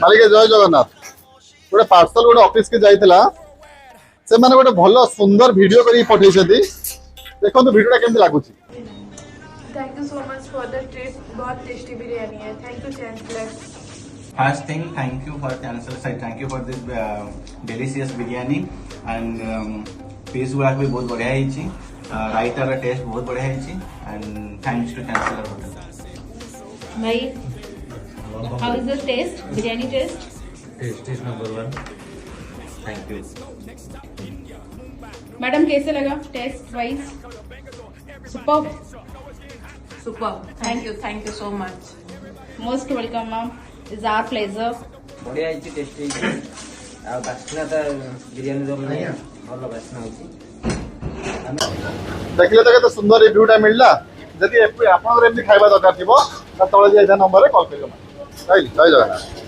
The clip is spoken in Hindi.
खाली के जय जगन्नाथ गोटे पार्सल गोटे ऑफिस के जाइतिला से माने गोटे भलो सुंदर वीडियो करी पठै छथि देखो तो वीडियोटा केमति लागुची। Thank you so much for the trip. बहुत टेस्टी बिरयानी है। Thank you chancellor. First thing, thank you for Chancellor side. Thank you for this delicious biryani and piece गुड़ा भी बहुत बढ़िया है। रायता का टेस्ट बहुत बढ़िया है and thanks to Chancellor Hotel. भाई, how is the taste? Biryani taste? Taste is number one. Thank you. Madam कैसे लगा test wise? Super. Thank you so much. Most welcome ma'am. Is our pleasure. बढ़िया है टेस्टी आ बास्ना तो बिरयानी दम नहीं भलो बास्ना होची देखले तो केते सुंदर रिव्यूटा मिलला जदि आपन एमती खाइबा दरकार थिबो त तळे जे नंबर रे कॉल करियो। जय जगन्नाथ।